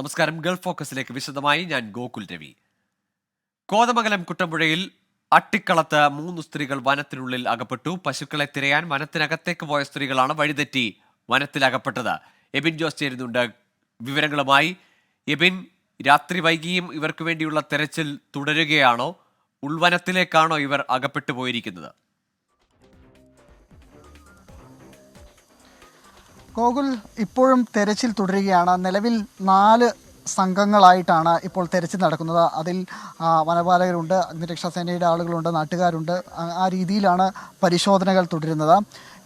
നമസ്കാരം. ഗൾഫ് ഫോക്കസിലേക്ക് വിശദമായി ഞാൻ ഗോകുൽ രവി. കോതമംഗലം കുട്ടമ്പുഴയിൽ അട്ടിക്കളത്ത് 3 സ്ത്രീകൾ വനത്തിനുള്ളിൽ അകപ്പെട്ടു. പശുക്കളെ തിരയാൻ വനത്തിനകത്തേക്ക് പോയ സ്ത്രീകളാണ് വഴിതെറ്റി വനത്തിലകപ്പെട്ടത്. എബിൻ ജോസ് ചേരുന്നുണ്ട് വിവരങ്ങളുമായി. എബിൻ, രാത്രി വൈകിയും ഇവർക്ക് വേണ്ടിയുള്ള തെരച്ചിൽ തുടരുകയാണോ? ഉൾവനത്തിലേക്കാണോ ഇവർ അകപ്പെട്ടു പോയിരിക്കുന്നത്? ഗോകുൽ, ഇപ്പോഴും തെരച്ചിൽ തുടരുകയാണ്. നിലവിൽ 4 സംഘങ്ങളായിട്ടാണ് ഇപ്പോൾ തെരച്ചിൽ നടക്കുന്നത്. അതിൽ വനപാലകരുണ്ട്, അഗ്നിരക്ഷാസേനയുടെ ആളുകളുണ്ട്, നാട്ടുകാരുണ്ട്. ആ രീതിയിലാണ് പരിശോധനകൾ തുടരുന്നത്.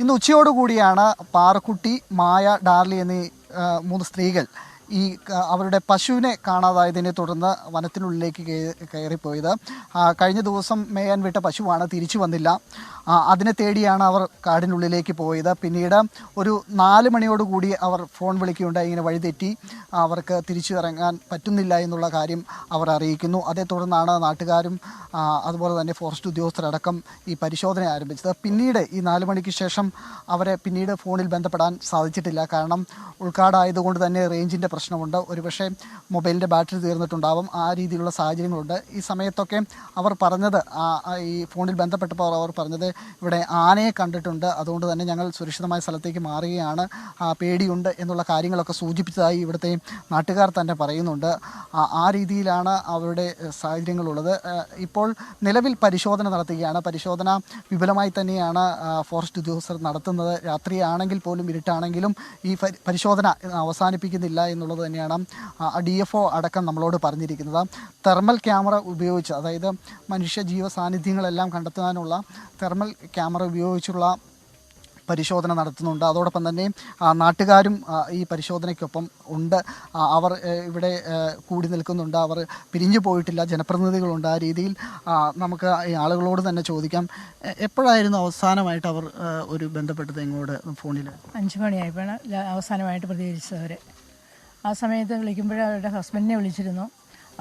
ഇന്ന് ഉച്ചയോടുകൂടിയാണ് പാറക്കുട്ടി, മായ, ഡാർലി എന്നീ 3 സ്ത്രീകൾ അവരുടെ പശുവിനെ കാണാതായതിനെ തുടർന്ന് വനത്തിനുള്ളിലേക്ക് കയറിപ്പോയത്. കഴിഞ്ഞ ദിവസം മേയാൻ വിട്ട പശുവാണ്, തിരിച്ചു വന്നില്ല. അതിനെ തേടിയാണ് അവർ കാടിനുള്ളിലേക്ക് പോയത്. പിന്നീട് ഒരു 4 മണിയോടുകൂടി അവർ ഫോൺ വിളിക്കുകയുണ്ടായി. ഇങ്ങനെ വഴിതെറ്റി അവർക്ക് തിരിച്ചു ഇറങ്ങാൻ പറ്റുന്നില്ല എന്നുള്ള കാര്യം അവർ അറിയിക്കുന്നു. അതേ തുടർന്നാണ് നാട്ടുകാരും അതുപോലെ തന്നെ ഫോറസ്റ്റ് ഉദ്യോഗസ്ഥരടക്കം ഈ പരിശോധന ആരംഭിച്ചത്. പിന്നീട് ഈ 4 മണിക്ക് ശേഷം അവരെ പിന്നീട് ഫോണിൽ ബന്ധപ്പെടാൻ സാധിച്ചിട്ടില്ല. കാരണം ഉൾക്കാടായതുകൊണ്ട് തന്നെ റേഞ്ചിൻ്റെ പ്രശ്നമുണ്ട്. ഒരുപക്ഷെ മൊബൈലിൻ്റെ ബാറ്ററി തീർന്നിട്ടുണ്ടാവും. ആ രീതിയിലുള്ള സാഹചര്യങ്ങളുണ്ട്. ഈ സമയത്തൊക്കെ അവർ പറഞ്ഞത്, ഈ ഫോണിൽ ബന്ധപ്പെട്ടപ്പോൾ അവർ പറഞ്ഞത്, ഇവിടെ ആനയെ കണ്ടിട്ടുണ്ട്, അതുകൊണ്ട് തന്നെ ഞങ്ങൾ സുരക്ഷിതമായ സ്ഥലത്തേക്ക് മാറുകയാണ്, പേടിയുണ്ട് എന്നുള്ള കാര്യങ്ങളൊക്കെ സൂചിപ്പിച്ചതായി ഇവിടുത്തെ നാട്ടുകാർ തന്നെ പറയുന്നുണ്ട്. ആ രീതിയിലാണ് അവരുടെ സാഹചര്യങ്ങളുള്ളത്. ഇപ്പോൾ നിലവിൽ പരിശോധന നടത്തുകയാണ്. പരിശോധന വിപുലമായി തന്നെയാണ് ഫോറസ്റ്റ് ഉദ്യോഗസ്ഥർ നടത്തുന്നത്. രാത്രിയാണെങ്കിൽ പോലും, ഇരുട്ടാണെങ്കിലും ഈ പരിശോധന അവസാനിപ്പിക്കുന്നില്ല എന്നുള്ളത് തന്നെയാണ് DFO അടക്കം നമ്മളോട് പറഞ്ഞിരിക്കുന്നത്. തെർമൽ ക്യാമറ ഉപയോഗിച്ച്, അതായത് മനുഷ്യ ജീവ സാന്നിധ്യങ്ങളെല്ലാം കണ്ടെത്താനുള്ള തെർമൽ ക്യാമറ ഉപയോഗിച്ചുള്ള പരിശോധന നടത്തുന്നുണ്ട്. അതോടൊപ്പം തന്നെ നാട്ടുകാരും ഈ പരിശോധനയ്ക്കൊപ്പം ഉണ്ട്. അവർ ഇവിടെ കൂടി നിൽക്കുന്നുണ്ട്. അവർ പിരിഞ്ഞു പോയിട്ടില്ല. ജനപ്രതിനിധികളുണ്ട്. ആ രീതിയിൽ നമുക്ക് ഈ ആളുകളോട് തന്നെ ചോദിക്കാം, എപ്പോഴായിരുന്നു അവസാനമായിട്ട് അവർ ഒരു ബന്ധപ്പെട്ടത് ഇങ്ങോട്ട് ഫോണിൽ? 5 മണിയായപ്പോഴാണ് അവസാനമായിട്ട് പ്രതികരിച്ചത് അവർ. ആ സമയത്ത് വിളിക്കുമ്പോൾ അവരുടെ ഹസ്ബൻഡിനെ വിളിച്ചിരുന്നു.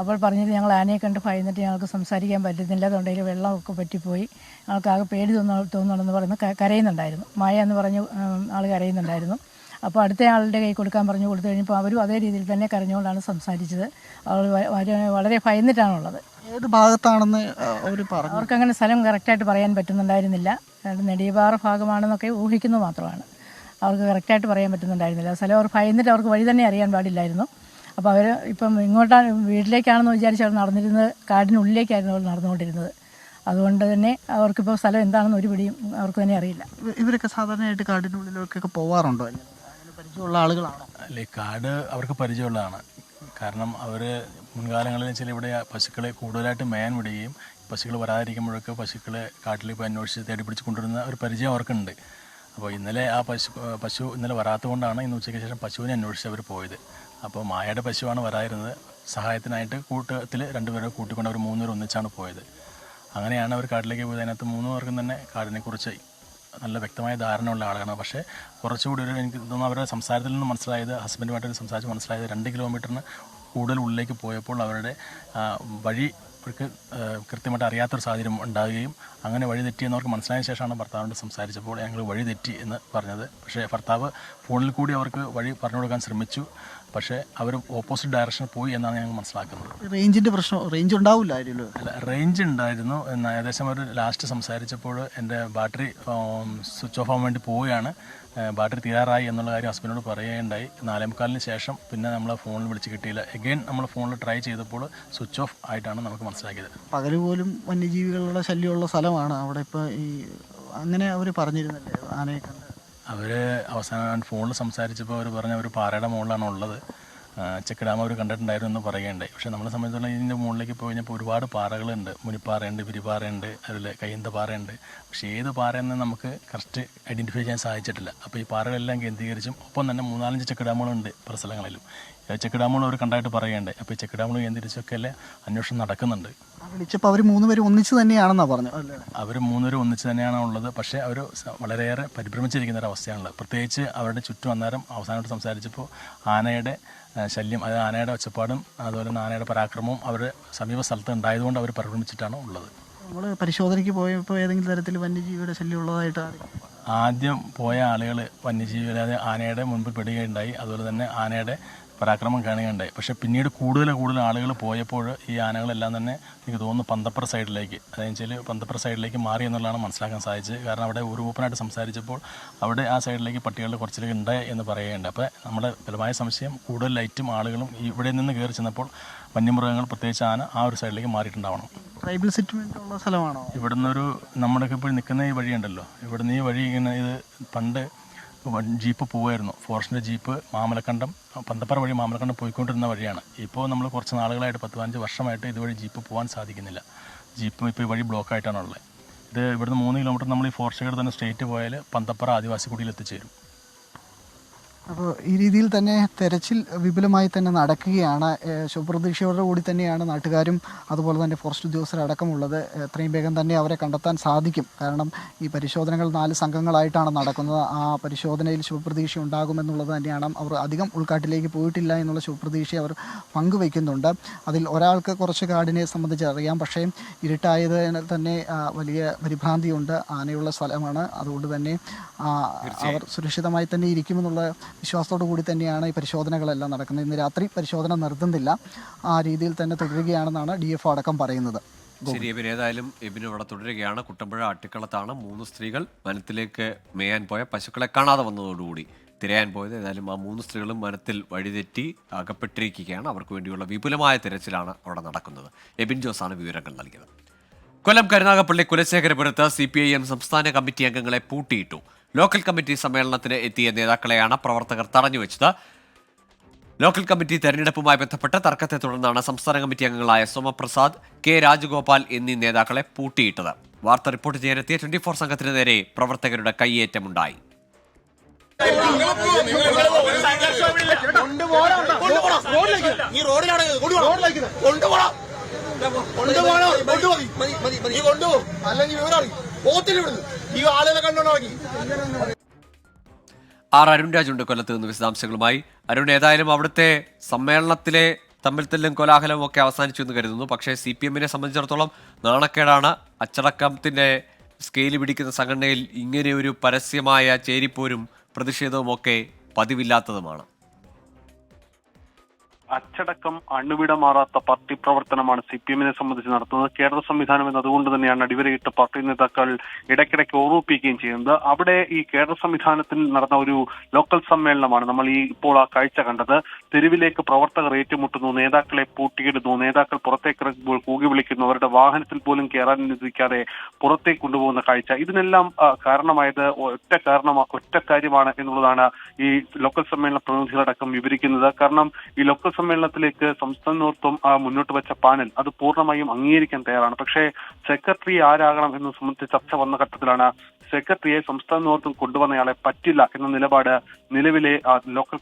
അപ്പോൾ പറഞ്ഞത്, ഞങ്ങൾ ആനയെ കണ്ട് ഭയന്നിട്ട് ഞങ്ങൾക്ക് സംസാരിക്കാൻ പറ്റുന്നില്ല, തൊണ്ടയിൽ വെള്ളമൊക്കെ പറ്റിപ്പോയി, ഞങ്ങൾക്ക് ആകെ പേടി തോന്നുന്നുണ്ടെന്ന് പറഞ്ഞ് കരയുന്നുണ്ടായിരുന്നു. മായ എന്ന് പറഞ്ഞ് ആൾ കരയുന്നുണ്ടായിരുന്നു. അപ്പോൾ അടുത്ത ആളുടെ കൈ കൊടുക്കാൻ പറഞ്ഞു. കൊടുത്തു കഴിഞ്ഞപ്പോൾ അവരും അതേ രീതിയിൽ തന്നെ കരഞ്ഞുകൊണ്ടാണ് സംസാരിച്ചത്. അവൾ വളരെ ഭയന്നിട്ടാണുള്ളത്. ഏത് ഭാഗത്താണെന്ന് അവർ പറഞ്ഞു? അവർക്കങ്ങനെ സ്ഥലം കറക്റ്റായിട്ട് പറയാൻ പറ്റുന്നുണ്ടായിരുന്നില്ല. നെടിയപാറ ഭാഗമാണെന്നൊക്കെ ഊഹിക്കുന്നത് മാത്രമാണ്. അവർക്ക് കറക്റ്റായിട്ട് പറയാൻ പറ്റുന്നുണ്ടായിരുന്നില്ല. സ്ഥലം അവർ ഭയന്നിട്ട് അവർക്ക് വഴി തന്നെ അറിയാൻ പാടില്ലായിരുന്നു. അപ്പോൾ അവർ ഇപ്പം ഇങ്ങോട്ടാണ്, വീട്ടിലേക്കാണെന്ന് വിചാരിച്ച് അവർ നടന്നിരുന്നത് കാടിനുള്ളിലേക്കായിരുന്നു അവർ നടന്നുകൊണ്ടിരുന്നത്. അതുകൊണ്ട് തന്നെ അവർക്കിപ്പോൾ സ്ഥലം എന്താണെന്ന് ഒരു പിടിയും അവർക്ക് തന്നെ അറിയില്ല. ഇവരൊക്കെ സാധാരണയായിട്ട് കാടിനുള്ളിലേക്കൊക്കെ പോവാറുണ്ടോ? അതിന് പരിചയമുള്ള ആളുകളാണോ? അല്ലേ, കാട് അവർക്ക് പരിചയമുള്ളതാണ്. കാരണം അവർ മുൻകാലങ്ങളിൽ ചില ഇവിടെ പശുക്കളെ കൂടുതലായിട്ട് മേയാൻ വിടുകയും പശുക്കൾ വരാതിരിക്കുമ്പോഴൊക്കെ പശുക്കളെ കാട്ടിലേക്ക് അന്വേഷിച്ച് തേടി പിടിച്ച് കൊണ്ടുവരുന്ന ഒരു പരിചയം അവർക്കുണ്ട്. അപ്പോൾ ഇന്നലെ ആ പശു ഇന്നലെ വരാത്തതുകൊണ്ടാണ് ഇന്ന് ഉച്ചയ്ക്ക് ശേഷം പശുവിനെ അന്വേഷിച്ച് അവർ പോയത്. അപ്പോൾ മായയുടെ പശുവാണ് വരായിരുന്നത്. സഹായത്തിനായിട്ട് കൂട്ടത്തിൽ 2 പേരെ കൂട്ടിക്കൊണ്ട് അവർ 3 പേർ ഒന്നിച്ചാണ് പോയത്. അങ്ങനെയാണ് അവർ കാട്ടിലേക്ക് പോയത്. അതിനകത്ത് 3 പേർക്കും തന്നെ കാടിനെക്കുറിച്ച് നല്ല വ്യക്തമായ ധാരണയുള്ള ആളാണ്. പക്ഷേ കുറച്ചുകൂടി എനിക്ക് തോന്നുന്നു അവരുടെ സംസാരത്തിൽ നിന്ന് മനസ്സിലായത്, ഹസ്ബൻഡുമായിട്ട് സംസാരിച്ച് മനസ്സിലായത്, 2 കിലോമീറ്ററിന് കൂടുതൽ ഉള്ളിലേക്ക് പോയപ്പോൾ അവരുടെ വഴി അവർക്ക് കൃത്യമായിട്ട് അറിയാത്തൊരു സാഹചര്യം ഉണ്ടാവുകയും അങ്ങനെ വഴി തെറ്റിയെന്നവർക്ക് മനസ്സിലായ ശേഷമാണ് ഭർത്താവിനോട് സംസാരിച്ചപ്പോൾ ഞങ്ങൾ വഴി തെറ്റി എന്ന് പറഞ്ഞത്. പക്ഷേ ഭർത്താവ് ഫോണിൽ കൂടി അവർക്ക് വഴി പറഞ്ഞു കൊടുക്കാൻ ശ്രമിച്ചു. പക്ഷേ അവർ ഓപ്പോസിറ്റ് ഡയറക്ഷനിൽ പോയി എന്നാണ് ഞങ്ങൾ മനസ്സിലാക്കുന്നത്. റേഞ്ചിൻ്റെ പ്രശ്നം, റേഞ്ച് ഉണ്ടാവില്ലായിരുന്നല്ലോ? അല്ല, റേഞ്ച് ഉണ്ടായിരുന്നു. ഏകദേശം അവർ ലാസ്റ്റ് സംസാരിച്ചപ്പോൾ എൻ്റെ ബാറ്ററി സ്വിച്ച് ഓഫ് ആവാൻ വേണ്ടി പോവുകയാണ്, ബാറ്ററി തീരാറായി എന്നുള്ള കാര്യം ഹസ്ബൻഡിനോട് പറയുകയുണ്ടായി. 4:45 ശേഷം പിന്നെ നമ്മൾ ഫോണിൽ വിളിച്ച് കിട്ടിയില്ല. എഗെയിൻ നമ്മൾ ഫോണിൽ ട്രൈ ചെയ്തപ്പോൾ സ്വിച്ച് ഓഫ് ആയിട്ടാണ് നമുക്ക് മനസ്സിലാക്കിയത്. പകൽ പോലും വന്യജീവികളുടെ ശല്യമുള്ള സ്ഥലമാണ് അവിടെ. ഇപ്പോൾ അങ്ങനെ അവർ പറഞ്ഞിരുന്നല്ലേ ആനയെ കണ്ട്? അവർ അവസാനം ഫോണിൽ സംസാരിച്ചപ്പോൾ അവർ പറഞ്ഞ ഒരു പാറയുടെ മുകളിലാണ് ഉള്ളത്, ചെക്ക് ഡാം അവർ കണ്ടിട്ടുണ്ടായിരുന്നു എന്ന് പറയുകയുണ്ടായി. പക്ഷേ നമ്മളെ സംബന്ധിച്ചിടത്തോളം ഇതിൻ്റെ മുകളിലേക്ക് പോയി കഴിഞ്ഞപ്പോൾ ഒരുപാട് പാറകളുണ്ട്. മുനിപ്പാറയുണ്ട്, വിരിപ്പാറയുണ്ട്, അതുപോലെ കയ്യന്ത പക്ഷേ ഏത് പാറയെന്ന് നമുക്ക് കറക്റ്റ് ഐഡൻറ്റിഫൈ ചെയ്യാൻ സാധിച്ചിട്ടില്ല. അപ്പോൾ ഈ പാറകളെല്ലാം കേന്ദ്രീകരിച്ചും ഒപ്പം തന്നെ 3-4 ചെക്ക് ഡാമുകളുണ്ട് പല സ്ഥലങ്ങളിലും. ചെക്ക് ഡാമുകൾ അവർ കണ്ടായിട്ട് പറയുകയുണ്ടായി. അപ്പോൾ ഈ ചെക്ക് ഡാമുകൾ കേന്ദ്രീകരിച്ചൊക്കെ അല്ലേ അന്വേഷണം നടക്കുന്നുണ്ട്. വിളിച്ചപ്പോൾ അവർ 3 പേരും ഒന്നിച്ച് തന്നെയാണെന്നാണ് പറഞ്ഞത്. അവർ 3 പേരും ഒന്നിച്ച് തന്നെയാണ് ഉള്ളത്. പക്ഷേ അവർ വളരെയേറെ പരിഭ്രമിച്ചിരിക്കുന്ന ഒരു അവസ്ഥയാണുള്ളത്. പ്രത്യേകിച്ച് അവരുടെ ചുറ്റും അന്നേരം അവസാനമായിട്ട് സംസാരിച്ചപ്പോൾ ആനയുടെ ശല്യം, അതായത് ആനയുടെ ഒച്ചപ്പാടും അതുപോലെ തന്നെ ആനയുടെ പരാക്രമവും അവർ സമീപ സ്ഥലത്ത് ഉണ്ടായതുകൊണ്ട് അവർ പരിഭ്രമിച്ചിട്ടാണ് ഉള്ളത്. നമ്മൾ പരിശോധനയ്ക്ക് പോയപ്പോൾ ഏതെങ്കിലും തരത്തിൽ വന്യജീവിയുടെ ശല്യം ഉള്ളതായിട്ട് ആദ്യം പോയ ആളുകൾ വന്യജീവി, അതായത് ആനയുടെ മുൻപിൽ പെടുകയുണ്ടായി. അതുപോലെ തന്നെ ആനയുടെ പരാക്രമം കാണുകയുണ്ടായി. പക്ഷേ പിന്നീട് കൂടുതൽ ആളുകൾ പോയപ്പോൾ ഈ ആനകളെല്ലാം തന്നെ എനിക്ക് തോന്നുന്നു പന്തപ്പുറ സൈഡിലേക്ക്, അതെന്ന് പന്തപ്പുറ സൈഡിലേക്ക് മാറി എന്നുള്ളതാണ് മനസ്സിലാക്കാൻ സാധിച്ചത്. കാരണം അവിടെ ഒരു ഓപ്പണായിട്ട് സംസാരിച്ചപ്പോൾ അവിടെ ആ സൈഡിലേക്ക് പട്ടികളുടെ കുറച്ചിലേക്ക് ഉണ്ട് എന്ന് പറയുകയുണ്ട്. അപ്പോൾ നമ്മുടെ ബലമായ സംശയം കൂടുതൽ ലൈറ്റും ആളുകളും ഇവിടെ നിന്ന് കയറി ചെന്നപ്പോൾ വന്യമൃഗങ്ങൾ പ്രത്യേകിച്ച് ആന ആ ഒരു സൈഡിലേക്ക് മാറിയിട്ടുണ്ടാവണം. ട്രൈബൽ സെറ്റിൽമെന്റ് ഉള്ള സ്ഥലമാണോ? ഇവിടുന്ന് നമ്മുടെയൊക്കെ ഇപ്പോൾ നിൽക്കുന്ന ഈ വഴിയുണ്ടല്ലോ, ഇവിടുന്ന് ഈ വഴി ഇങ്ങനെ ഇത് പണ്ട് ജീപ്പ് പോവായിരുന്നു, ഫോറസ്റ്റിൻ്റെ ജീപ്പ് മാമലക്കണ്ടം പന്തപ്പുറ വഴി മാമലക്കണ്ടം പോയിക്കൊണ്ടിരുന്ന വഴിയാണ്. ഇപ്പോൾ നമ്മൾ കുറച്ച് നാളുകളായിട്ട് 10-15 വർഷമായിട്ട് ഇതുവഴി ജീപ്പ് പോകാൻ സാധിക്കുന്നില്ല. ജീപ്പ് ഇപ്പോൾ ഈ വഴി ബ്ലോക്കായിട്ടാണുള്ളത്. ഇത് ഇവിടുന്ന് 3 കിലോമീറ്റർ നമ്മൾ ഈ ഫോറസ്റ്റ് തന്നെ സ്ട്രേറ്റ് പോയാൽ പന്തപ്പുറ ആദിവാസി കുടിയിൽ എത്തിച്ചേരും. അപ്പോൾ ഈ രീതിയിൽ തന്നെ തെരച്ചിൽ വിപുലമായി തന്നെ നടക്കുകയാണ്. ശുഭപ്രതീക്ഷയോടു കൂടി തന്നെയാണ് നാട്ടുകാരും അതുപോലെ തന്നെ ഫോറസ്റ്റ് ഉദ്യോഗസ്ഥരടക്കമുള്ളത്. എത്രയും വേഗം തന്നെ അവരെ കണ്ടെത്താൻ സാധിക്കും. കാരണം ഈ പരിശോധനകൾ 4 സംഘങ്ങളായിട്ടാണ് നടക്കുന്നത്. ആ പരിശോധനയിൽ ശുഭപ്രതീക്ഷ ഉണ്ടാകുമെന്നുള്ളത് തന്നെയാണ്. അവർ അധികം ഉൾക്കാട്ടിലേക്ക് പോയിട്ടില്ല എന്നുള്ള ശുഭപ്രതീക്ഷ അവർ പങ്കുവയ്ക്കുന്നുണ്ട്. അതിൽ ഒരാൾക്ക് കുറച്ച് കാടിനെ സംബന്ധിച്ച് അറിയാം, പക്ഷേ ഇരുട്ടായത് തന്നെ വലിയ പരിഭ്രാന്തിയുണ്ട്. ആനയുള്ള സ്ഥലമാണ്, അതുകൊണ്ട് തന്നെ അവർ സുരക്ഷിതമായി തന്നെ ഇരിക്കുമെന്നുള്ള വിശ്വാസത്തോടു കൂടി തന്നെയാണ് ഈ പരിശോധനകളെല്ലാം നടക്കുന്നത്. ഇന്ന് രാത്രി പരിശോധന നിർത്തുന്നില്ല, ആ രീതിയിൽ തന്നെ തുടരുകയാണെന്നാണ് DF അടക്കം പറയുന്നത്. ശരി എബിൻ, ഏതായാലും എബിൻ ഇവിടെ തുടരുകയാണ്. കുട്ടമ്പുഴ അട്ടിക്കളത്താണ് 3 സ്ത്രീകൾ വനത്തിലേക്ക് മേയാൻ പോയ പശുക്കളെ കാണാതെ വന്നതോടുകൂടി തിരയാൻ പോയത്. ഏതായാലും ആ 3 സ്ത്രീകളും വനത്തിൽ വഴിതെറ്റി അകപ്പെട്ടിരിക്കുകയാണ്. അവർക്ക് വേണ്ടിയുള്ള വിപുലമായ തിരച്ചിലാണ് അവിടെ നടക്കുന്നത്. എബിൻ ജോസാണ് വിവരങ്ങൾ നൽകിയത്. കൊല്ലം കരുനാഗപ്പള്ളി കുലശേഖരപുരത്ത് CPIM സംസ്ഥാന കമ്മിറ്റി അംഗങ്ങളെ പൂട്ടിയിട്ടു. ലോക്കൽ കമ്മിറ്റി സമ്മേളനത്തിന് എത്തിയ നേതാക്കളെയാണ് പ്രവർത്തകർ തടഞ്ഞുവെച്ചത്. ലോക്കൽ കമ്മിറ്റി തെരഞ്ഞെടുപ്പുമായി ബന്ധപ്പെട്ട തർക്കത്തെ തുടർന്നാണ് സംസ്ഥാന കമ്മിറ്റി അംഗങ്ങളായ സോമപ്രസാദ്, K രാജഗോപാൽ എന്നീ നേതാക്കളെ പൂട്ടിയിട്ടത്. വാർത്ത റിപ്പോർട്ട് ചെയ്യാനെത്തിയ 24 സംഘത്തിന് നേരെ പ്രവർത്തകരുടെ കയ്യേറ്റമുണ്ടായി. അരുൺ രാജുണ്ട് കൊല്ലത്ത് നിന്ന് വിശദാംശങ്ങളുമായി. അരുൺ, ഏതായാലും അവിടുത്തെ സമ്മേളനത്തിലെ തമ്മിൽത്തല്ലും കോലാഹലവും ഒക്കെ അവസാനിച്ചു എന്ന് കരുതുന്നു. പക്ഷേ CPM സംബന്ധിച്ചിടത്തോളം നാണക്കേടാണ്. അച്ചടക്കത്തിന്റെ സ്കെയിൽ പിടിക്കുന്ന സംഘടനയിൽ ഇങ്ങനെ ഒരു പരസ്യമായ ചേരിപ്പോരും പ്രതിഷേധവും ഒക്കെ പതിവില്ലാത്തതുമാണ്. അച്ചടക്കം അണുവിടമാറാത്ത പാർട്ടി പ്രവർത്തനമാണ് CPM സംബന്ധിച്ച് നടത്തുന്നത്. കേഡർ സംവിധാനം എന്ന് അതുകൊണ്ട് തന്നെയാണ് അടിവരയിട്ട് പാർട്ടി നേതാക്കൾ ഇടയ്ക്കിടയ്ക്ക് ഓർമ്മിപ്പിക്കുകയും ചെയ്യുന്നത്. അവിടെ ഈ കേഡർ സംവിധാനത്തിൽ നടന്ന ഒരു ലോക്കൽ സമ്മേളനമാണ് നമ്മൾ ഇപ്പോൾ ആ കാഴ്ച കണ്ടത്. തെരുവിലേക്ക് പ്രവർത്തകർ ഏറ്റുമുട്ടുന്നു, നേതാക്കളെ പൂട്ടിയിടുന്നു, നേതാക്കൾ പുറത്തേക്ക് ഇറങ്ങുമ്പോൾ കൂകി വിളിക്കുന്നു, അവരുടെ വാഹനത്തിൽ പോലും കയറാൻ അനുവദിക്കാതെ പുറത്തേക്ക് കൊണ്ടുപോകുന്ന കാഴ്ച. ഇതിനെല്ലാം കാരണമായത് ഒറ്റ കാര്യമാണ് എന്നുള്ളതാണ് ഈ ലോക്കൽ സമ്മേളന പ്രതിനിധികളടക്കം വിവരിക്കുന്നത്. കാരണം ഈ ലോക്കൽ സമ്മേളനത്തിലേക്ക് സംസ്ഥാന നേതൃത്വം മുന്നോട്ട് വെച്ച പാനൽ അത് പൂർണ്ണമായും അംഗീകരിക്കാൻ തയ്യാറാണ്. പക്ഷേ സെക്രട്ടറി ആരാകണം എന്ന് സംബന്ധിച്ച് ചർച്ച വന്ന ഘട്ടത്തിലാണ് സെക്രട്ടറിയെ സംസ്ഥാന നേതൃത്വം കൊണ്ടുവന്നയാളെ പറ്റില്ല എന്ന നിലപാട് നിലവിലെ ലോക്കൽ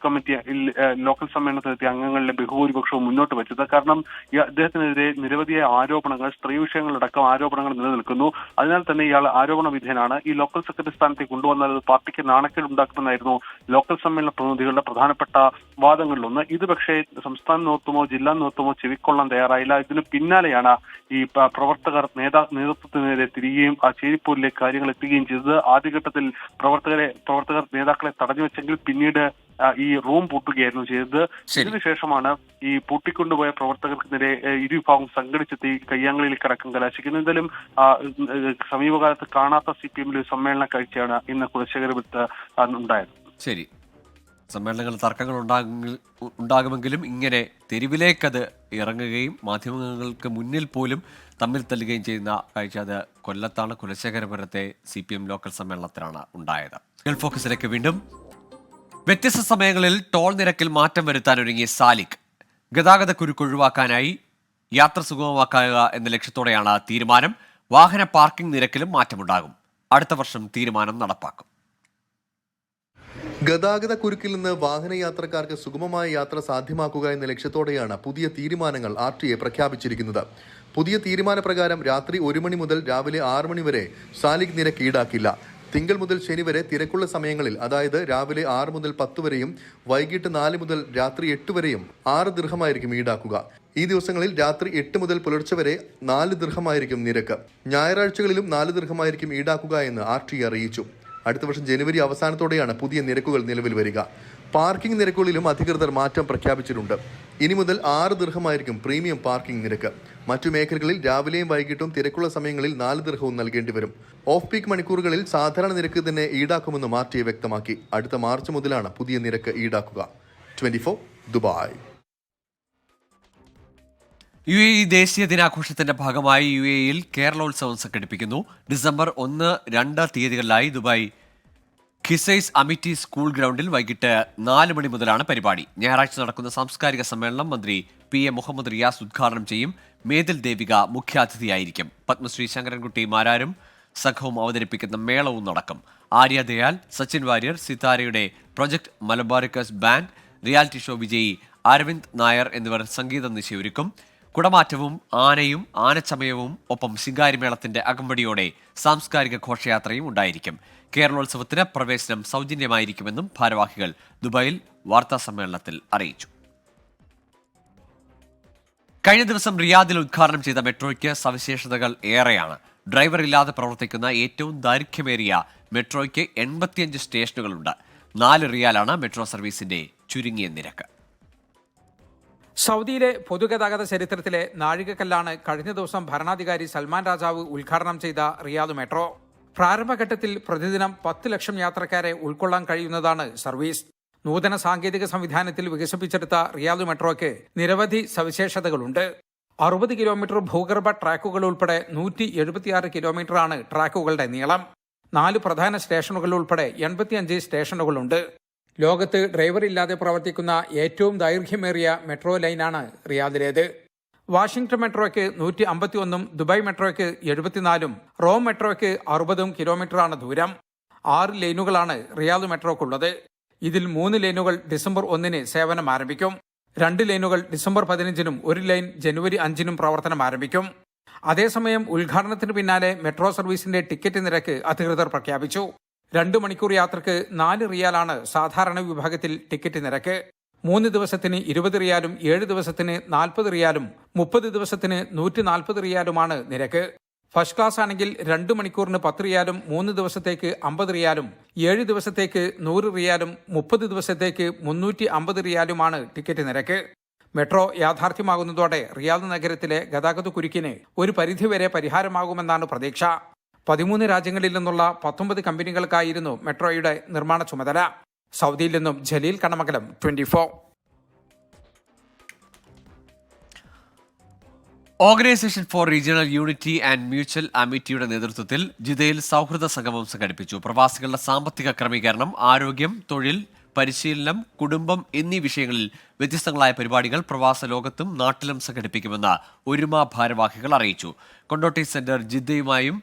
സമ്മേളനത്തിലെത്തിയ അംഗങ്ങളിലെ ബഹുഭൂരിപക്ഷവും മുന്നോട്ട് വെച്ചത്. കാരണം അദ്ദേഹത്തിനെതിരെ നിരവധിയായ ആരോപണങ്ങൾ, സ്ത്രീ വിഷയങ്ങളടക്കം ആരോപണങ്ങൾ നിലനിൽക്കുന്നു. അതിനാൽ തന്നെ ഇയാൾ ആരോപണ വിധേയനാണ്. ഈ ലോക്കൽ സെക്രട്ടറി സ്ഥാനത്തേക്ക് കൊണ്ടുവന്നാൽ അത് പാർട്ടിക്ക് നാണക്കേട് ഉണ്ടാക്കുമെന്നായിരുന്നു ലോക്കൽ സമ്മേളന പ്രതിനിധികളുടെ പ്രധാനപ്പെട്ട വാദങ്ങളിലൊന്ന്. ഇത് പക്ഷേ സംസ്ഥാന നേതൃത്വമോ ജില്ലാ നേതൃത്വമോ ചെവിക്കൊള്ളാൻ തയ്യാറായില്ല. ഇതിന് പിന്നാലെയാണ് ഈ പ്രവർത്തകർ നേതൃത്വത്തിനെതിരെ തിരികെയും ആ ചേരിപ്പോരിലേക്ക് കാര്യങ്ങൾ എത്തുകയും ചെയ്തത്. ആദ്യഘട്ടത്തിൽ പ്രവർത്തകർ നേതാക്കളെ തടഞ്ഞു വെച്ചെങ്കിൽ പിന്നീട് ഈ റൂം പൂട്ടുകയായിരുന്നു ചെയ്തത്. ഇതിനുശേഷമാണ് ഈ പൂട്ടിക്കൊണ്ടുപോയ പ്രവർത്തകർക്കെതിരെ ഇരുവിഭാഗം സംഘടിച്ചെത്തി കയ്യാങ്കളിയിലേക്ക് അടക്കം കലാശിക്കുന്നത്. എന്തായാലും സമീപകാലത്ത് കാണാത്ത CPM സമ്മേളന കാഴ്ചയാണ് ഇന്ന് കുലശേഖരപുരത്ത് ഉണ്ടായത്. ശരി, സമ്മേളനങ്ങളിൽ തർക്കങ്ങൾ ഉണ്ടാകുമെങ്കിലും ഇങ്ങനെ തെരുവിലേക്കത് ഇറങ്ങുകയും മാധ്യമങ്ങൾക്ക് മുന്നിൽ പോലും തമ്മിൽ തല്ലുകയും ചെയ്യുന്ന കാഴ്ച അത് കൊല്ലത്താണ്. കുലശേഖരപുരത്തെ CPM ലോക്കൽ സമ്മേളനത്തിലാണ് ഉണ്ടായത്. ഗൾഫ് ഫോക്കസിലേക്ക് വീണ്ടും. വ്യത്യസ്ത സമയങ്ങളിൽ ടോൾ നിരക്കിൽ മാറ്റം വരുത്താനൊരുങ്ങിയ സാലിക് ഗതാഗത കുരുക്ക് ഒഴിവാക്കാനായി യാത്ര സുഗമമാക്കുക എന്ന ലക്ഷ്യത്തോടെയാണ് തീരുമാനം. വാഹന പാർക്കിംഗ് നിരക്കിലും മാറ്റമുണ്ടാകും. അടുത്ത വർഷം തീരുമാനം നടപ്പാക്കും. ഗതാഗത കുരുക്കിൽ നിന്ന് വാഹനയാത്രക്കാർക്ക് സുഗമമായ യാത്ര സാധ്യമാക്കുക എന്ന ലക്ഷ്യത്തോടെയാണ് പുതിയ തീരുമാനങ്ങൾ RTA പ്രഖ്യാപിച്ചിരിക്കുന്നത്. പുതിയ തീരുമാനപ്രകാരം രാത്രി 1 മണി മുതൽ രാവിലെ 6 മണി വരെ സാലിക് നിരക്ക് ഈടാക്കില്ല. തിങ്കൾ മുതൽ ശനി വരെ തിരക്കുള്ള സമയങ്ങളിൽ, അതായത് രാവിലെ 6 മുതൽ 10 വരെയും വൈകിട്ട് 4 മുതൽ രാത്രി 8 വരെയും 6 ദിർഹമായിരിക്കും ഈടാക്കുക. ഈ ദിവസങ്ങളിൽ രാത്രി 8 മുതൽ പുലർച്ചെ വരെ 4 ദിർഹമായിരിക്കും നിരക്ക്. ഞായറാഴ്ചകളിലും 4 ദിർഹമായിരിക്കും ഈടാക്കുക എന്ന് RTA അറിയിച്ചു. അടുത്ത വർഷം ജനുവരി അവസാനത്തോടെയാണ് പുതിയ നിരക്കുകൾ നിലവിൽ വരിക. പാർക്കിംഗ് നിരക്കുകളിലും അധികൃതർ മാറ്റം പ്രഖ്യാപിച്ചിട്ടുണ്ട്. ഇനി മുതൽ 6 ദിർഹമായിരിക്കും പ്രീമിയം പാർക്കിംഗ് നിരക്ക്. മറ്റു മേഖലകളിൽ രാവിലെയും വൈകിട്ടും തിരക്കുള്ള സമയങ്ങളിൽ 4 ദിർഹവും നൽകേണ്ടി വരും. ഓഫ് പീക്ക് മണിക്കൂറുകളിൽ സാധാരണ നിരക്ക് തന്നെ ഈടാക്കുമെന്ന് RTA വ്യക്തമാക്കി. അടുത്ത മാർച്ച് മുതലാണ് പുതിയ നിരക്ക് ഈടാക്കുക. 24 ദുബായ്. UAE ദേശീയ ദിനാഘോഷത്തിന്റെ ഭാഗമായി UAEയിൽ കേരളോത്സവം സംഘടിപ്പിക്കുന്നു. ഡിസംബർ 1, 2 തീയതികളിലായി ദുബായ് ഖിസൈസ് അമിറ്റി സ്കൂൾ ഗ്രൗണ്ടിൽ വൈകിട്ട് 4 മണി മുതലാണ് പരിപാടി. ഞായറാഴ്ച നടക്കുന്ന സാംസ്കാരിക സമ്മേളനം മന്ത്രി PM മുഹമ്മദ് റിയാസ് ഉദ്ഘാടനം ചെയ്യും. മേതിൽ ദേവിക മുഖ്യാതിഥിയായിരിക്കും. പത്മശ്രീ ശങ്കരൻകുട്ടി മാരാരും സംഘവും അവതരിപ്പിക്കുന്ന മേളവും നടക്കും. ആര്യ ദയാൽ, സച്ചിൻ വാര്യർ, സിതാരയുടെ project Malabaricus band, reality show വിജയി അരവിന്ദ് നായർ എന്നിവർ സംഗീത നിശയൊരുക്കും. കുടമാറ്റവും ആനയും ആനച്ചമയവും ഒപ്പം ശിങ്കാരിമേളത്തിന്റെ അകമ്പടിയോടെ സാംസ്കാരിക ഘോഷയാത്രയും ഉണ്ടായിരിക്കും. കേരളോത്സവത്തിന് പ്രവേശനം സൗജന്യമായിരിക്കുമെന്നും ഭാരവാഹികൾ ദുബായിൽ വാർത്താസമ്മേളനത്തിൽ അറിയിച്ചു. കഴിഞ്ഞ ദിവസം റിയാദിൽ ഉദ്ഘാടനം ചെയ്ത മെട്രോയ്ക്ക് സവിശേഷതകൾ ഏറെയാണ്. ഡ്രൈവർ ഇല്ലാതെ പ്രവർത്തിക്കുന്ന ഏറ്റവും ദൈർഘ്യമേറിയ മെട്രോയ്ക്ക് 85 സ്റ്റേഷനുകളുണ്ട്. 4 റിയാലാണ് മെട്രോ സർവീസിന്റെ ചുരുങ്ങിയ നിരക്ക്. സൗദിയിലെ പൊതുഗതാഗത ചരിത്രത്തിലെ നാഴികക്കല്ലാണ് കഴിഞ്ഞ ദിവസം ഭരണാധികാരി സൽമാൻ രാജാവ് ഉദ്ഘാടനം ചെയ്ത റിയാദ് മെട്രോ. പ്രാരംഭഘട്ടത്തിൽ പ്രതിദിനം 10 ലക്ഷം യാത്രക്കാരെ ഉൾക്കൊള്ളാൻ കഴിയുന്നതാണ് സർവീസ്. നൂതന സാങ്കേതിക സംവിധാനത്തിൽ വികസിപ്പിച്ചെടുത്ത റിയാദ് മെട്രോയ്ക്ക് നിരവധി സവിശേഷതകളുണ്ട്. 60 കിലോമീറ്റർ ഭൂഗർഭ ട്രാക്കുകൾ ഉൾപ്പെടെ 176 കിലോമീറ്ററാണ് ട്രാക്കുകളുടെ നീളം. 4 പ്രധാന സ്റ്റേഷനുകൾ ഉൾപ്പെടെ 85 സ്റ്റേഷനുകളുണ്ട്. ലോകത്ത് ഡ്രൈവർ ഇല്ലാതെ പ്രവർത്തിക്കുന്ന ഏറ്റവും ദൈർഘ്യമേറിയ മെട്രോ ലൈനാണ് റിയാദിലേത്. വാഷിംഗ്ടൺ മെട്രോയ്ക്ക് 151, ദുബായ് മെട്രോയ്ക്ക് 74, റോം മെട്രോയ്ക്ക് 60 കിലോമീറ്ററാണ് ദൂരം. 6 ലൈനുകളാണ് റിയാദ് മെട്രോക്കുള്ളത്. ഇതിൽ 3 ലൈനുകൾ ഡിസംബർ 1 സേവനം ആരംഭിക്കും. 2 ലൈനുകൾ ഡിസംബർ 15 1 ലൈൻ ജനുവരി 5 പ്രവർത്തനം ആരംഭിക്കും. അതേസമയം ഉദ്ഘാടനത്തിന് പിന്നാലെ മെട്രോ സർവീസിന്റെ ടിക്കറ്റ് നിരക്ക് അധികൃതർ പ്രഖ്യാപിച്ചു. 2 മണിക്കൂർ യാത്രക്ക് 4 റിയാലാണ് സാധാരണ വിഭാഗത്തിൽ ടിക്കറ്റ് നിരക്ക്. 3 ദിവസത്തിന് 20 റിയാലും 7 ദിവസത്തിന് 40 റിയാലും 30 ദിവസത്തിന് 140 റിയാലുമാണ് നിരക്ക്. ഫസ്റ്റ് ക്ലാസ് ആണെങ്കിൽ 2 മണിക്കൂറിന് 10 റിയാലും 3 ദിവസത്തേക്ക് 50 റിയാലും 7 ദിവസത്തേക്ക് 100 റിയാലും 30 ദിവസത്തേക്ക് 350 റിയാലുമാണ് ടിക്കറ്റ് നിരക്ക്. മെട്രോ യാഥാർത്ഥ്യമാകുന്നതോടെ റിയാദ് നഗരത്തിലെ ഗതാഗത കുരുക്കിന് ഒരു പരിധിവരെ പരിഹാരമാകുമെന്നാണ് പ്രതീക്ഷ. 13 രാജ്യങ്ങളിൽ നിന്നുള്ള 19 കമ്പനികൾക്കായിരുന്നു മെട്രോയുടെ നിർമ്മാണ ചുമതല. സൗദിയിൽ നിന്നും Jaleel Kanamangalam, 24. Organisation for regional unity and mutual അമിറ്റിയുടെ നേതൃത്വത്തിൽ ജിദ്ദയിൽ സൗഹൃദ സംഗമം സംഘടിപ്പിച്ചു. പ്രവാസികളുടെ സാമ്പത്തിക ക്രമീകരണം, ആരോഗ്യം, തൊഴിൽ, പരിശീലനം, കുടുംബം എന്നീ വിഷയങ്ങളിൽ വ്യത്യസ്തങ്ങളായ പരിപാടികൾ പ്രവാസ ലോകത്തും നാട്ടിലും സംഘടിപ്പിക്കുമെന്ന് ഒരുമ ഭാരവാഹികൾ അറിയിച്ചു. കൊണ്ടോട്ടി സെന്റർ ജിദ്ദയുമായും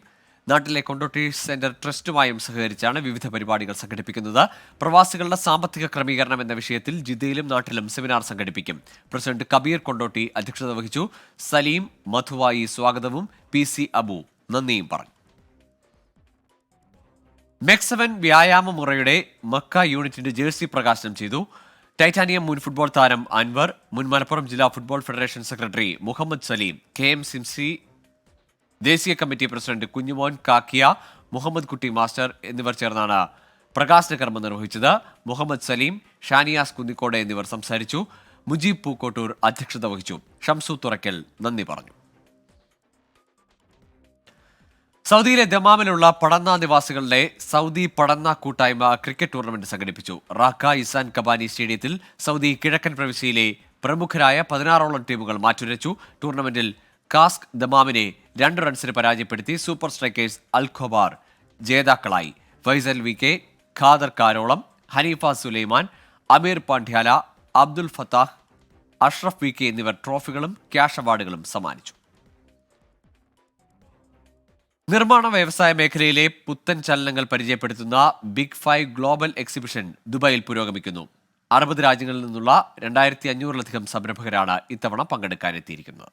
നാട്ടിലെ കൊണ്ടോട്ടി സെന്റർ ട്രസ്റ്റുമായും സഹകരിച്ചാണ് വിവിധ പരിപാടികൾ സംഘടിപ്പിക്കുന്നത്. പ്രവാസികളുടെ സാമ്പത്തിക ക്രമീകരണം എന്ന വിഷയത്തിൽ ജിദ്ദയിലും നാട്ടിലും സെമിനാർ സംഘടിപ്പിക്കും. പ്രസിഡന്റ് കബീർ കൊണ്ടോട്ടി അധ്യക്ഷത വഹിച്ചു. സലീം മധുവായി സ്വാഗതവും PC അബു നന്ദിയും പറഞ്ഞു. മെക്സവൻ വ്യായാമ മുറയുടെ മക്ക യൂണിറ്റിന്റെ ജേഴ്സി പ്രകാശനം ചെയ്തു. ടൈറ്റാനിയം മുൻ ഫുട്ബോൾ താരം അൻവർ, മുൻ മലപ്പുറം ജില്ലാ football federation secretary Muhammad Saleem, KMCMC ദേശീയ committee president Kunjumon Kakkiya, Muhammad Kutty master എന്നിവർ ചേർന്നാണ് പ്രകാശന കർമ്മം നിർവഹിച്ചത്. മുഹമ്മദ് സലീം, ഷാനിയാസ് കുന്നിക്കോട് എന്നിവർ സംസാരിച്ചു. മുജീബ് പൂക്കോട്ടൂർ അധ്യക്ഷത വഹിച്ചു. ഷംസു തുറക്കൽ നന്ദി പറഞ്ഞു. സൗദിയിലെ ദമാമിലുള്ള പടന്ന നിവാസികളുടെ സൗദി പടന്ന കൂട്ടായ്മ ക്രിക്കറ്റ് ടൂർണമെന്റ് സംഘടിപ്പിച്ചു. റാക്ക ഇസാൻ കബാനി സ്റ്റേഡിയത്തിൽ സൗദി കിഴക്കൻ പ്രവിശ്യയിലെ പ്രമുഖരായ 16ഓളം ടീമുകൾ മാറ്റുരച്ചു. ടൂർണമെന്റിൽ കാസ്ക് ദമാമിനെ 2 റൺസിന് പരാജയപ്പെടുത്തി സൂപ്പർ സ്ട്രൈക്കേഴ്സ് അൽഖോബാർ ജേതാക്കളായി. ഫൈസൽ VK, ഖാദർ കാരോളം, ഹനീഫ സുലൈമാൻ, അമീർ പാണ്ഡ്യാല, അബ്ദുൽ ഫത്താഹ്, അഷ്റഫ് VK എന്നിവർ ട്രോഫികളും ക്യാഷ് അവാർഡുകളും സമ്മാനിച്ചു. നിർമ്മാണ വ്യവസായ മേഖലയിലെ പുത്തൻ ചലനങ്ങൾ പരിചയപ്പെടുത്തുന്ന ബിഗ് 5 ഗ്ലോബൽ എക്സിബിഷൻ ദുബായിൽ പുരോഗമിക്കുന്നു. 60 രാജ്യങ്ങളിൽ നിന്നുള്ള 2500-ലധികം സംരംഭകരാണ് ഇത്തവണ പങ്കെടുക്കാനെത്തിയിരിക്കുന്നത്.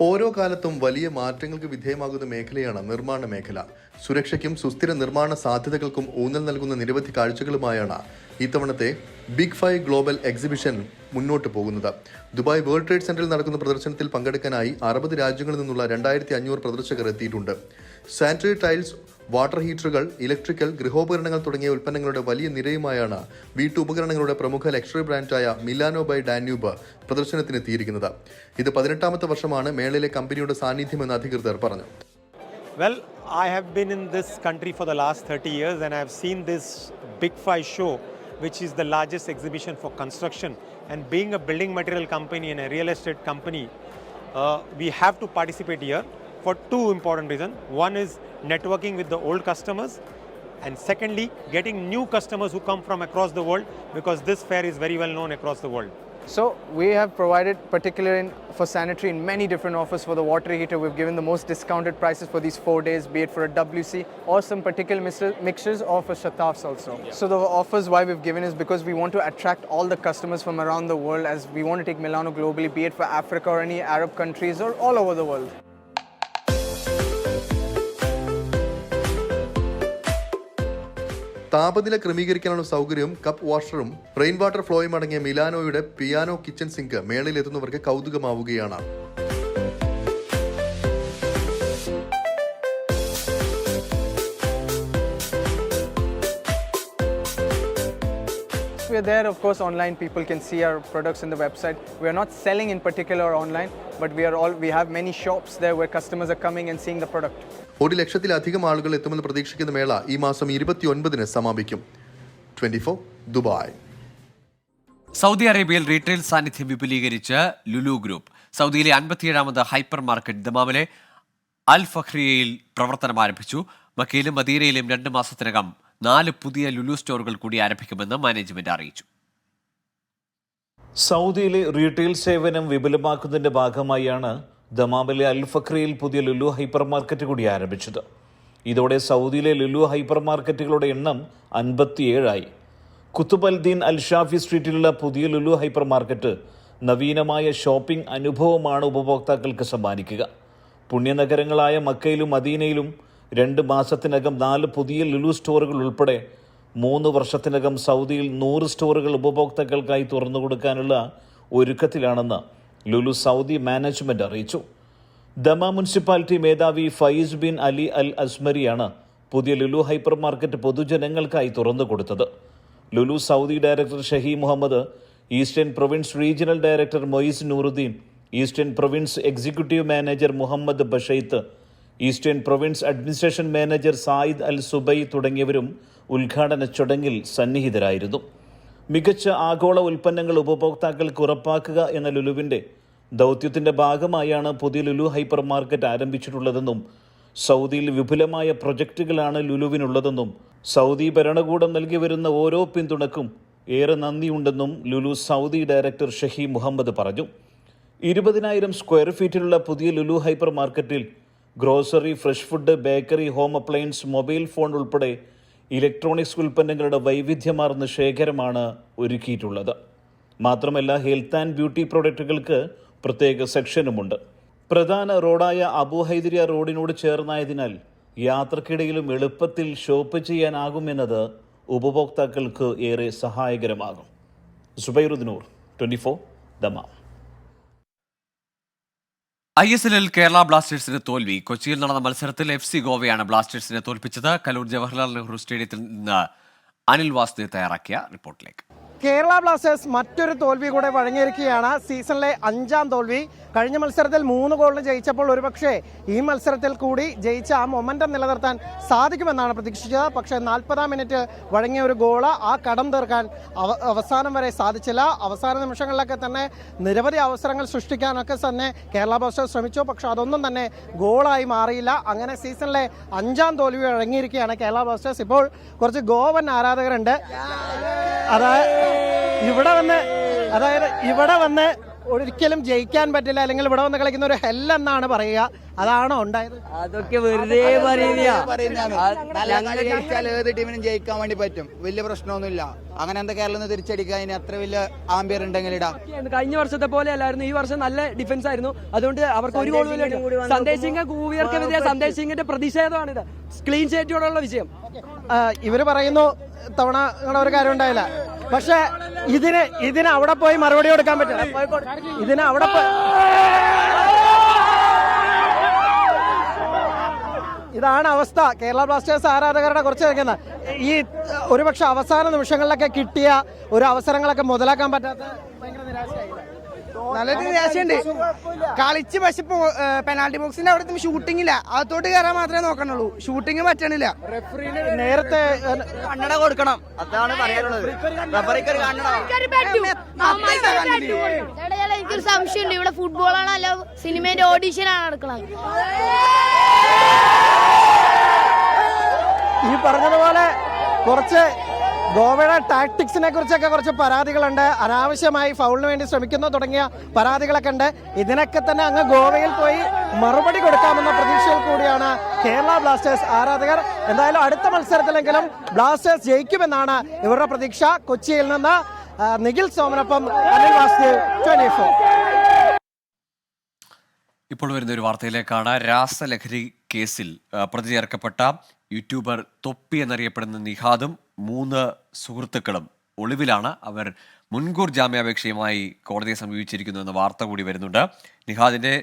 ഓരോ കാലത്തും വലിയ മാറ്റങ്ങൾക്ക് വിധേയമാകുന്ന മേഖലയാണ് നിർമ്മാണ മേഖല. സുരക്ഷയ്ക്കും സുസ്ഥിര നിർമ്മാണ സാധ്യതകൾക്കും ഊന്നൽ നൽകുന്ന നിരവധി കാഴ്ചകളുമായാണ് ഇത്തവണത്തെ ബിഗ് 5 ഗ്ലോബൽ എക്സിബിഷൻ മുന്നോട്ട് പോകുന്നത്. ദുബായ് വേൾഡ് ട്രേഡ് സെന്ററിൽ നടക്കുന്ന പ്രദർശനത്തിൽ പങ്കെടുക്കാനായി 60 രാജ്യങ്ങളിൽ നിന്നുള്ള 2500 പ്രദർശകർ എത്തിയിട്ടുണ്ട്. സാനിറ്ററി ടൈൽസ്, വാട്ടർ ഹീറ്ററുകൾ, ഇലക്ട്രിക്കൽ, ഗൃഹോപകരണങ്ങൾ തുടങ്ങിയ ഉൽപ്പന്നങ്ങളുടെ വലിയ നിരയുമായാണ് വീട്ടുപകരണങ്ങളുടെ പ്രമുഖ ലക്ഷറി ബ്രാൻഡായ മിലാനോ ബൈ ഡാന്യൂബ് പ്രദർശനത്തിനെത്തിയിരിക്കുന്നത്. ഇത് 18ാമത്തെ വർഷമാണ് മേളയിലെ കമ്പനിയുടെ സാന്നിധ്യമെന്ന് അധികൃതർ പറഞ്ഞു. Well, I have been in this country for the last 30 years and I have seen this Big 5 show, which is the largest exhibition for construction. And being a building material company and a real estate company, we have to participate here for two important reasons. One is networking with the old customers, and secondly, getting new customers who come from across the world, because this fair is very well known across the world. So we have provided, particularly for sanitary, in many different offers. For the water heater, we've given the most discounted prices for these 4 days, be it for a WC or some particular mixtures or for shatafs also. Yeah. So the offers why we've given is because we want to attract all the customers from around the world, as we want to take Milano globally, be it for Africa or any Arab countries or all over the world. താപനില ക്രമീകരിക്കാനുള്ള സൗകര്യവും cup വാഷറും rain water ഫ്ലോയും അടങ്ങിയ മിലാനോയുടെ piano kitchen sink മേളയിൽ എത്തുന്നവർക്ക് കൗതുകമാവുകയാണ്. We are there, of course, online. People can see our products in the website. We are not selling in particular online, but we have many shops there where customers are coming and seeing the product. 1 ലക്ഷത്തിലധികം ആളുകൾ എത്തുമെന്ന് പ്രതീക്ഷിക്കുന്ന മേള ഈ മാസം 29-ന് സമാപിക്കും. 24 Dubai. Saudi അറേബ്യയിൽ retail സാന്നിധ്യം വിപുലീകരിച്ച് ലുലു ഗ്രൂപ്പ്. സൗദിയിലെ 57ാമത് ഹൈപ്പർ മാർക്കറ്റ് ദമാമിലെ അൽ ഫഖ്രിയയിൽ പ്രവർത്തനം ആരംഭിച്ചു. മക്കയിലും മദീനയിലും 2 മാസത്തിനകം 4 പുതിയ ലുലു സ്റ്റോറുകൾ കൂടി ആരംഭിക്കുമെന്ന് മാനേജ്മെന്റ് അറിയിച്ചു. സൗദിയിലെ റീറ്റെയിൽ സേവനം വിപുലമാക്കുന്നതിന്റെ ഭാഗമായാണ് ദമാമിലെ അൽ ഫഖ്രിയിൽ പുതിയ ലുലു ഹൈപ്പർ മാർക്കറ്റ് കൂടി ആരംഭിച്ചത്. ഇതോടെ സൗദിയിലെ ലുലു ഹൈപ്പർ മാർക്കറ്റുകളുടെ എണ്ണം 57ആയി. കുത്തുബ് അൽ ദീൻ അൽ ഷാഫി സ്ട്രീറ്റിലുള്ള പുതിയ ലുലു ഹൈപ്പർ മാർക്കറ്റ് നവീനമായ ഷോപ്പിംഗ് അനുഭവമാണ് ഉപഭോക്താക്കൾക്ക് സമ്മാനിക്കുക. പുണ്യനഗരങ്ങളായ മക്കയിലും മദീനയിലും 2 മാസത്തിനകം 4 പുതിയ ലുലു സ്റ്റോറുകൾ ഉൾപ്പെടെ 3 വർഷത്തിനകം സൗദിയിൽ 100 സ്റ്റോറുകൾ ഉപഭോക്താക്കൾക്കായി തുറന്നു കൊടുക്കാനുള്ള ഒരുക്കത്തിലാണെന്ന് ലുലു സൗദി മാനേജ്മെന്റ് അറിയിച്ചു. ദമാം മുനിസിപ്പാലിറ്റി മേധാവി ഫൈസ് ബിൻ അലി അൽ അസ്മരിയാണ് പുതിയ ലുലു ഹൈപ്പർ മാർക്കറ്റ് പൊതുജനങ്ങൾക്കായി തുറന്നു കൊടുത്തത്. Lulu Saudi director Shahi Mohammed, Eastern Province regional director Moiz Nooruddin, Eastern Province executive manager Mohammed Bashait, Eastern Province administration manager Zayed Al Subai തുടങ്ങിയവരും ഉദ്ഘാടന ചടങ്ങിൽ സന്നിഹിതരായിരുന്നു. മികച്ച ആഗോള ഉൽപ്പന്നങ്ങൾ ഉപഭോക്താക്കൾക്ക് ഉറപ്പാക്കുക എന്ന ലുലുവിൻ്റെ ദൗത്യത്തിൻ്റെ ഭാഗമായാണ് പുതിയ ലുലു ഹൈപ്പർ മാർക്കറ്റ് ആരംഭിച്ചിട്ടുള്ളതെന്നും സൗദിയിൽ വിപുലമായ പ്രൊജക്റ്റുകളാണ് ലുലുവിനുള്ളതെന്നും സൗദി ഭരണകൂടം നൽകി വരുന്ന ഓരോ പിന്തുണക്കും ഏറെ നന്ദിയുണ്ടെന്നും ലുലു സൗദി ഡയറക്ടർ ഷഹി മുഹമ്മദ് പറഞ്ഞു. 20,000 സ്ക്വയർ ഫീറ്റിലുള്ള പുതിയ ലുലു ഹൈപ്പർ മാർക്കറ്റിൽ grocery, fresh food, bakery, home appliance, mobile phone ഉൾപ്പെടെ ഇലക്ട്രോണിക്സ് ഉൽപ്പന്നങ്ങളുടെ വൈവിധ്യമാർന്ന ശേഖരമാണ് ഒരുക്കിയിട്ടുള്ളത്. മാത്രമല്ല, ഹെൽത്ത് ആൻഡ് ബ്യൂട്ടി പ്രോഡക്റ്റുകൾക്ക് പ്രത്യേക സെക്ഷനുമുണ്ട്. പ്രധാന റോഡായ അബു ഹൈദരിയ റോഡിനോട് ചേർന്നായതിനാൽ യാത്രക്കിടയിലും എളുപ്പത്തിൽ ഷോപ്പ് ചെയ്യാനാകുമെന്നത് ഉപഭോക്താക്കൾക്ക് ഏറെ സഹായകരമാകും. സുബൈറുദ്ദീനൂർ, 24 ദമാം. ISLൽ കേരള ബ്ലാസ്റ്റേഴ്സിന് തോൽവി. കൊച്ചിയിൽ നടന്ന മത്സരത്തിൽ FC ഗോവയാണ് ബ്ലാസ്റ്റേഴ്സിനെ തോൽപ്പിച്ചത്. കലൂർ ജവഹർലാൽ നെഹ്റു സ്റ്റേഡിയത്തിൽ നിന്ന് അനിൽ വാസുദേവ് തയ്യാറാക്കിയ റിപ്പോർട്ടിലേക്ക്. കേരള ബ്ലാസ്റ്റേഴ്സ് മറ്റൊരു തോൽവി കൂടെ വഴങ്ങിയിരിക്കുകയാണ്. സീസണിലെ 5ാം തോൽവി. കഴിഞ്ഞ മത്സരത്തിൽ 3 ഗോളിന് ജയിച്ചപ്പോൾ ഒരുപക്ഷെ ഈ മത്സരത്തിൽ കൂടി ജയിച്ച ആ മൊമെന്റം നിലനിർത്താൻ സാധിക്കുമെന്നാണ് പ്രതീക്ഷിച്ചത്. പക്ഷേ 40ാം മിനിറ്റ് വഴങ്ങിയ ഒരു ഗോള് ആ കടം തീർക്കാൻ അവസാനം വരെ സാധിച്ചില്ല. അവസാന നിമിഷങ്ങളിലൊക്കെ തന്നെ നിരവധി അവസരങ്ങൾ സൃഷ്ടിക്കാനൊക്കെ തന്നെ കേരള ബ്ലാസ്റ്റേഴ്സ് ശ്രമിച്ചു. പക്ഷെ അതൊന്നും തന്നെ ഗോളായി മാറിയില്ല. അങ്ങനെ സീസണിലെ 5ാം തോൽവി വഴങ്ങിയിരിക്കുകയാണ് കേരള ബ്ലാസ്റ്റേഴ്സ്. ഇപ്പോൾ കുറച്ച് ഗോവൻ ആരാധകരുണ്ട്. ഇവിടെ വന്ന് ഒരിക്കലും ജയിക്കാൻ പറ്റില്ല, അല്ലെങ്കിൽ ഇവിടെ വന്ന് കളിക്കുന്ന ഒരു ഹെൽ എന്നാണ് പറയുക. അതാണോ ഉണ്ടായത്? അതൊക്കെ വെറുതെ ജയിച്ചാൽ ഏത് ടീമിനും ജയിക്കാൻ വേണ്ടി പറ്റും, വലിയ പ്രശ്നമൊന്നുമില്ല. അങ്ങനെ എന്താ കേരളം തിരിച്ചടിക്കാൻ ഇനി അത്ര വലിയ ആംബിയർ ഉണ്ടെങ്കിൽ ഇടാം. കഴിഞ്ഞ വർഷത്തെ പോലെ അല്ലായിരുന്നു, ഈ വർഷം നല്ല ഡിഫൻസ് ആയിരുന്നു. അതുകൊണ്ട് അവർക്ക് ഒരു ഗോൾ സന്ദേശ് സിംഗ് കൂവിയർക്കെതിരെ സന്ദേശ് സിംഗിന്റെ പ്രതിഷേധമാണിത്, ക്ലീൻ ഷീറ്റോടുള്ള വിജയം. ഇവര് പറയുന്നു തവണ അങ്ങനെ ഒരു കാര്യം ഉണ്ടായില്ല, പക്ഷെ ഇതിന് അവിടെ പോയി മറുപടി കൊടുക്കാൻ പറ്റില്ല. ഇതിന് അവിടെ ഇതാണ് അവസ്ഥ. കേരള ബ്ലാസ്റ്റേഴ്സ് ആരാധകരുടെ കുറച്ച് നിൽക്കുന്ന ഈ ഒരുപക്ഷെ അവസാന നിമിഷങ്ങളിലൊക്കെ കിട്ടിയ ഒരു അവസരങ്ങളൊക്കെ മുതലാക്കാൻ പറ്റാത്ത ഭയങ്കര നിരാശയായില്ല. നല്ലൊരു നിരാശയുണ്ട്. കളിച്ച് പക്ഷെ പെനാൽറ്റി ബോക്സിന്റെ അവിടെ ഷൂട്ടിംഗ് ഇല്ല, അകത്തോട്ട് കയറാൻ മാത്രമേ നോക്കണുള്ളൂ, ഷൂട്ടിംഗ് പറ്റണില്ല. നേരത്തെ കണ്ണട കൊടുക്കണം, അതാണ് പറയാനുള്ളത്. എനിക്കൊരു സംശയമുണ്ട്, ഇവിടെ ഫുട്ബോളാണോ അല്ല സിനിമേന്റെ ഓഡീഷൻ ആണ് നടക്കുന്നത്? ഈ പറഞ്ഞതുപോലെ കുറച്ച് ഗോവയുടെ ടാക്ടിക്സിനെ കുറിച്ചൊക്കെ കുറച്ച് പരാതികളുണ്ട്. അനാവശ്യമായി ഫൗളിന് വേണ്ടി ശ്രമിക്കുന്നു തുടങ്ങിയ പരാതികളൊക്കെ ഉണ്ട്. ഇതിനൊക്കെ തന്നെ അങ്ങ് ഗോവയിൽ പോയി മറുപടി കൊടുക്കാമെന്ന പ്രതീക്ഷയിൽ കൂടിയാണ് കേരള ബ്ലാസ്റ്റേഴ്സ് ആരാധകർ. എന്തായാലും അടുത്ത മത്സരത്തിലെങ്കിലും ബ്ലാസ്റ്റേഴ്സ് ജയിക്കുമെന്നാണ് ഇവരുടെ പ്രതീക്ഷ. കൊച്ചിയിൽ നിന്ന് നിഖിൽ സോമനൊപ്പം അനിൽ വാസുദേവ്, 24. ഇപ്പോൾ വരുന്ന ഒരു വാർത്തയിലേക്കാണ്. രാസലഹരി കേസിൽ പ്രതി ചേർക്കപ്പെട്ട യൂട്യൂബർ തൊപ്പി എന്നറിയപ്പെടുന്ന നിഹാദും 3 സുഹൃത്തുക്കളും ഒളിവിലാണ്. അവർ മുൻകൂർ ജാമ്യാപേക്ഷയുമായി കോടതിയെ സമീപിച്ചിരിക്കുന്നു എന്ന വാർത്ത കൂടി വരുന്നുണ്ട്. നിഹാദിന്റെ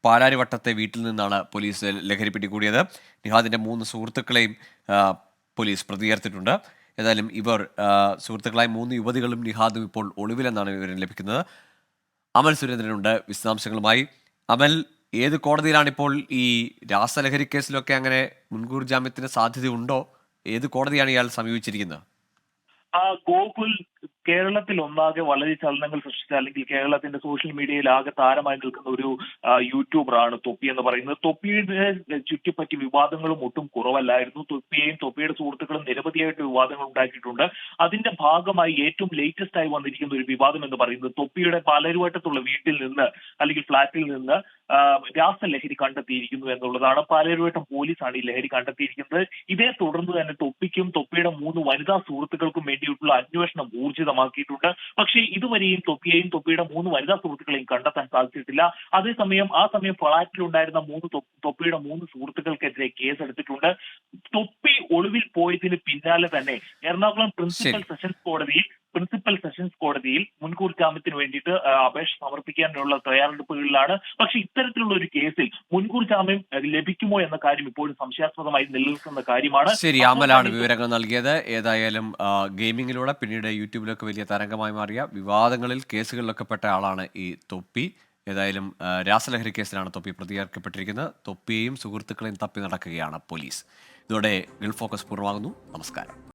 പാലാരിവട്ടത്തെ വീട്ടിൽ നിന്നാണ് പോലീസ് ലഹരി പിടികൂടിയത്. നിഹാദിന്റെ 3 സുഹൃത്തുക്കളെയും പോലീസ് പ്രതി ചേർത്തിട്ടുണ്ട്. ഏതായാലും ഇവർ സുഹൃത്തുക്കളായ 3 യുവതികളും നിഹാദും ഇപ്പോൾ ഒളിവിലെന്നാണ് വിവരം ലഭിക്കുന്നത്. അമൽ സുരേന്ദ്രനുണ്ട് വിശദാംശങ്ങളുമായി. അമൽ, ഏത് കോടതിയിലാണിപ്പോൾ ഈ രാസലഹരി കേസിലൊക്കെ അങ്ങനെ മുൻകൂർ ജാമ്യത്തിന് സാധ്യതയുണ്ടോ? ഏത് കോടതിയാണ് ഇയാൾ സമീപിച്ചിരിക്കുന്നത്? ഗോകുൽ, കേരളത്തിൽ ഒന്നാകെ വളരെ ചലനങ്ങൾ സൃഷ്ടിച്ച, അല്ലെങ്കിൽ കേരളത്തിന്റെ സോഷ്യൽ മീഡിയയിൽ ആകെ താരമായി നിൽക്കുന്ന ഒരു യൂട്യൂബറാണ് തൊപ്പി എന്ന് പറയുന്നത്. തൊപ്പിയുടെ ചുറ്റിപ്പറ്റി വിവാദങ്ങളും ഒട്ടും കുറവല്ലായിരുന്നു. തൊപ്പിയെയും തൊപ്പിയുടെ സുഹൃത്തുക്കളും നിരവധിയായിട്ട് വിവാദങ്ങൾ ഉണ്ടാക്കിയിട്ടുണ്ട്. അതിന്റെ ഭാഗമായി ഏറ്റവും ലേറ്റസ്റ്റ് ആയി വന്നിരിക്കുന്ന ഒരു വിവാദം എന്ന് പറയുന്നത് തൊപ്പിയുടെ പാലാരിവട്ടത്തുള്ള വീട്ടിൽ നിന്ന് അല്ലെങ്കിൽ ഫ്ളാറ്റിൽ നിന്ന് രാസലഹരി കണ്ടെത്തിയിരിക്കുന്നു എന്നുള്ളതാണ്. പാലാരിവട്ടം പോലീസാണ് ഈ ലഹരി കണ്ടെത്തിയിരിക്കുന്നത്. ഇതേ തുടർന്ന് തന്നെ തൊപ്പിക്കും തൊപ്പിയുടെ 3 വനിതാ സുഹൃത്തുക്കൾക്കും വേണ്ടിയിട്ടുള്ള അന്വേഷണം ഊർജിതമാക്കിയിട്ടുണ്ട്. പക്ഷേ ഇതുവരെയും തൊപ്പിയെയും തൊപ്പിയുടെ 3 വനിതാ സുഹൃത്തുക്കളെയും കണ്ടെത്താൻ സാധിച്ചിട്ടില്ല. അതേസമയം ഫ്ളാറ്റിലുണ്ടായിരുന്ന തൊപ്പിയുടെ 3 സുഹൃത്തുക്കൾക്കെതിരെ കേസെടുത്തിട്ടുണ്ട്. തൊപ്പി ഒളിവിൽ പോയതിന് പിന്നാലെ തന്നെ എറണാകുളം പ്രിൻസിപ്പൽ സെഷൻസ് കോടതിയിൽ മുൻകൂർ ജാമ്യത്തിന് വേണ്ടിയിട്ട് അപേക്ഷ സമർപ്പിക്കാനുള്ള തയ്യാറെടുപ്പുകളിലാണ്. പക്ഷെ ഇത്തരത്തിലുള്ള ഒരു കേസിൽ മുൻകൂർ ജാമ്യം ലഭിക്കുമോ എന്ന കാര്യം ഇപ്പോഴും സംശയാസ്പദമായി നിലനിൽക്കുന്ന കാര്യമാണ്. ശരി, അമലാണ് വിവരങ്ങൾ നൽകിയത്. ഏതായാലും ഗെയിമിങ്ങിലൂടെ പിന്നീട് യൂട്യൂബിലൊക്കെ വലിയ തരംഗമായി മാറിയ വിവാദങ്ങളിൽ കേസുകളിലൊക്കെ പെട്ട ആളാണ് ഈ തൊപ്പി. ഏതായാലും രാസലഹരി കേസിലാണ് തൊപ്പി പ്രതി ചേർക്കപ്പെട്ടിരിക്കുന്നത്. തൊപ്പിയെയും സുഹൃത്തുക്കളെയും തപ്പി നടക്കുകയാണ് പോലീസ്. ഇതോടെ ഗൾഫ് ഫോക്കസ് പൂർണ്ണമാകുന്നു. നമസ്കാരം.